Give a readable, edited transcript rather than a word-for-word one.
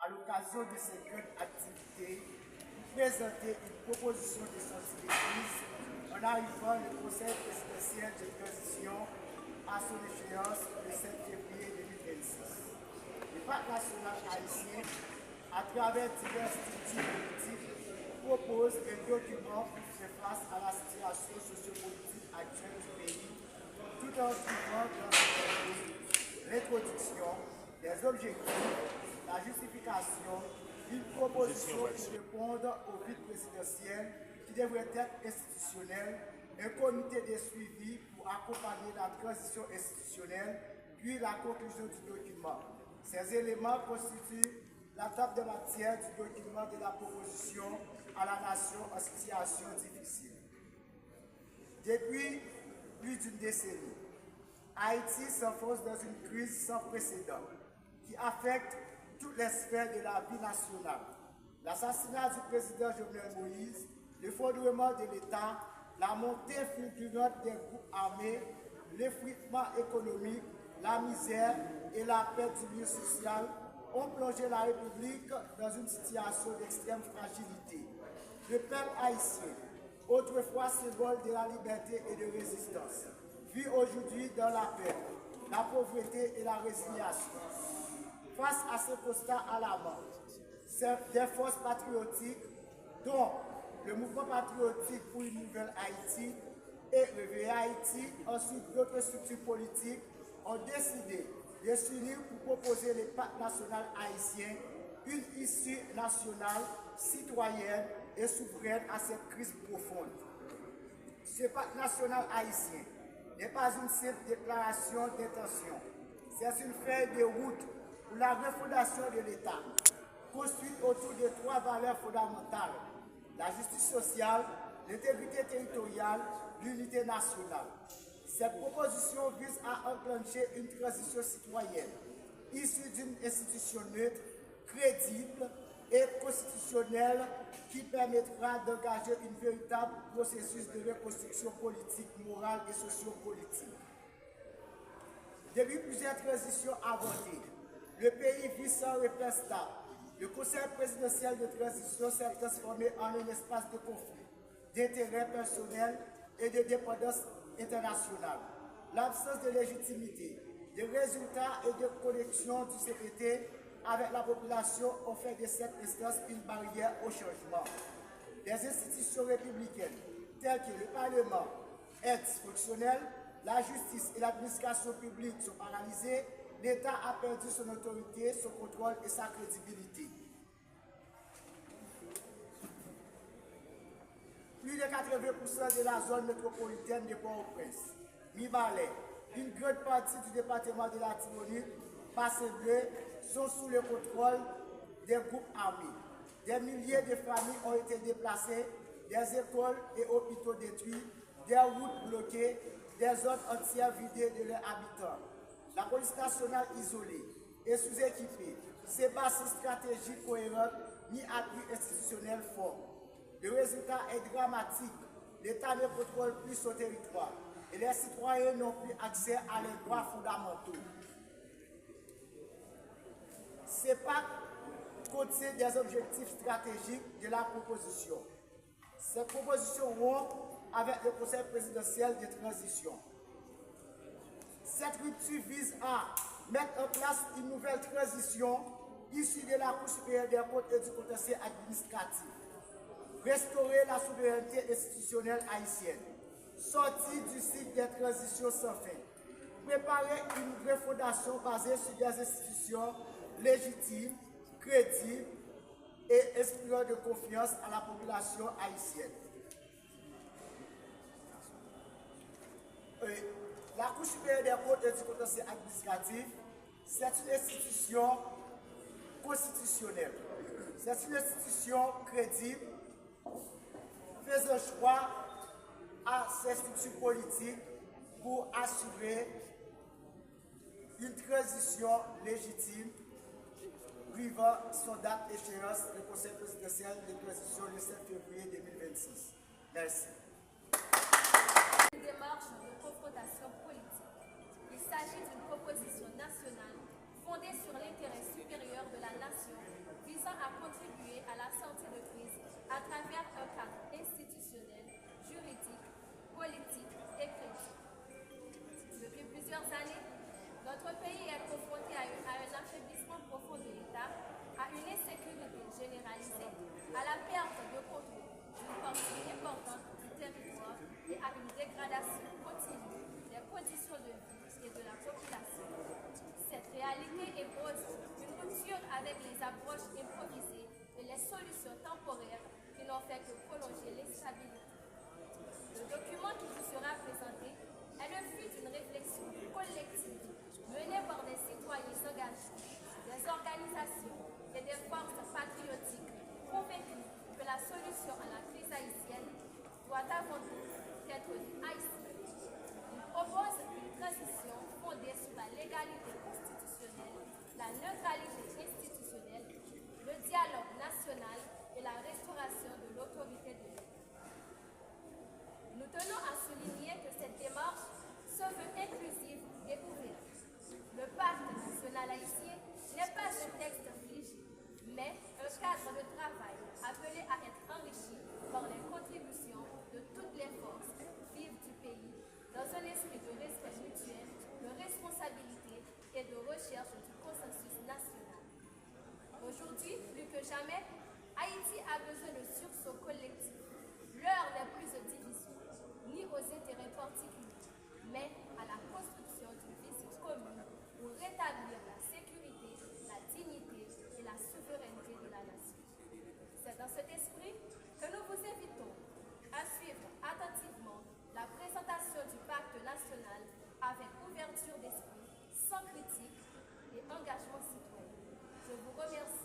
l'occasion de ces grandes activités, présenter une proposition de sortie de crise en arrivant le Conseil présidentiel de transition à son échéance le 7 février 2026. Le Pacte national haïtien, à travers divers structures politiques, propose un document pour faire face à la situation sociopolitique actuelle du pays, tout en trouvant dans l'introduction, des objectifs, la justification, une proposition pour répondre au vide présidentiel qui devrait être institutionnel, un comité de suivi pour accompagner la transition institutionnelle, puis la conclusion du document. Ces éléments constituent la table de matière du document de la proposition à la nation en situation difficile. Depuis plus d'une décennie, Haïti s'enfonce dans une crise sans précédent qui affecte toutes les sphères de la vie nationale. L'assassinat du président Jovenel Moïse, l'effondrement de l'État, la montée fulgurante des groupes armés, l'effritement économique, la misère et la perte du lien social ont plongé la République dans une situation d'extrême fragilité. Le peuple haïtien, autrefois symbole de la liberté et de résistance, vit aujourd'hui dans la peur, la pauvreté et la résignation. Face à ce constat alarmant, des forces patriotiques, dont le mouvement patriotique pour une nouvelle Haïti et Réveiller Haïti, ensuite d'autres structures politiques, ont décidé de s'unir pour proposer le pacte national haïtien, une issue nationale, citoyenne et souveraine à cette crise profonde. Ce pacte national haïtien n'est pas une simple déclaration d'intention, c'est une feuille de route pour la refondation de l'État, construite autour de trois valeurs fondamentales: la justice sociale, l'intégrité territoriale, l'unité nationale. Cette proposition vise à enclencher une transition citoyenne, issue d'une institution neutre, crédible et constitutionnelle qui permettra d'engager un véritable processus de reconstruction politique, morale et sociopolitique. Depuis plusieurs transitions avortées, le pays vit sans repère stable. Le Conseil présidentiel de transition s'est transformé en un espace de conflit, d'intérêts personnels et de dépendance internationale. L'absence de légitimité, de résultats et de connexion du CPT avec la population ont fait de cette instance une barrière au changement. Des institutions républicaines, telles que le Parlement, est dysfonctionnel, la justice et l'administration publique sont paralysées, l'État a perdu son autorité, son contrôle et sa crédibilité. Plus de 80% de la zone métropolitaine de Port-au-Prince, Mi-Balais, une grande partie du département de la Tibonite, Passé-Bleu, sont sous le contrôle des groupes armés. Des milliers de familles ont été déplacées, des écoles et hôpitaux détruits, des routes bloquées, des zones entières vidées de leurs habitants. La police nationale isolée et sous-équipée, ses bases stratégiques cohérentes ni appui institutionnel fort. Le résultat est dramatique. L'État ne contrôle plus son territoire et les citoyens n'ont plus accès à leurs droits fondamentaux. Ce pacte contient des objectifs stratégiques de la proposition. Cette proposition rompt avec le Conseil présidentiel de transition. Cette rupture vise à mettre en place une nouvelle transition issue de la Cour supérieure des comptes et du contentieux administratif. Restaurer la souveraineté institutionnelle haïtienne, sortir du cycle des transitions sans fin, préparer une refondation basée sur des institutions légitimes, crédibles et inspirant de confiance à la population haïtienne. La Cour supérieure des comptes et du contentieux administratif, c'est une institution constitutionnelle. C'est une institution crédible, faisant choix à ces structures politiques pour assurer une transition légitime, privant son date échéance du Conseil présidentiel de transition le 7 février 2026. Merci. Une démarche de confrontation politique. Il s'agit d'une proposition nationale fondée sur l'intérêt supérieur de la nation visant à contribuer à la sortie de crise à travers un cadre institutionnel, juridique, politique et chrétien. Depuis plusieurs années, notre pays est confronté à un affaiblissement profond de l'État, à une insécurité généralisée, à la perte de contrôle d'une partie importante du territoire et à une dégradation continue des conditions de vie et de la population. Cette réalité impose une rupture avec les approches improvisées et les solutions temporaires qui n'ont fait que prolonger l'instabilité. Le document qui vous sera présenté est le fruit d'une réflexion collective menée par des citoyens engagés, des organisations et des forces patriotiques convaincus que la solution à la crise haïtienne doit avant tout être haïtienne. Il propose une transition fondée sur la légalité constitutionnelle, la neutralité institutionnelle, le dialogue national et la restauration de l'autorité de l'État. Nous tenons à souligner que cette démarche se veut inclusive et ouverte. Le pacte national haïtien n'est pas un texte figé, mais un cadre de travail appelé à être enrichi par les contributions de toutes les forces vives du pays dans un esprit de respect mutuel, de responsabilité et de recherche du consensus national. Aujourd'hui, plus que jamais, Haïti a besoin de sursaut collectif. L'heure n'est plus aux divisions, ni aux intérêts particuliers, mais à la construction d'une vision commune pour rétablir la sécurité, la dignité et la souveraineté de la nation. C'est dans cet esprit que nous vous invitons à suivre attentivement la présentation du pacte national avec ouverture d'esprit, sans critique et engagement citoyen. Je vous remercie.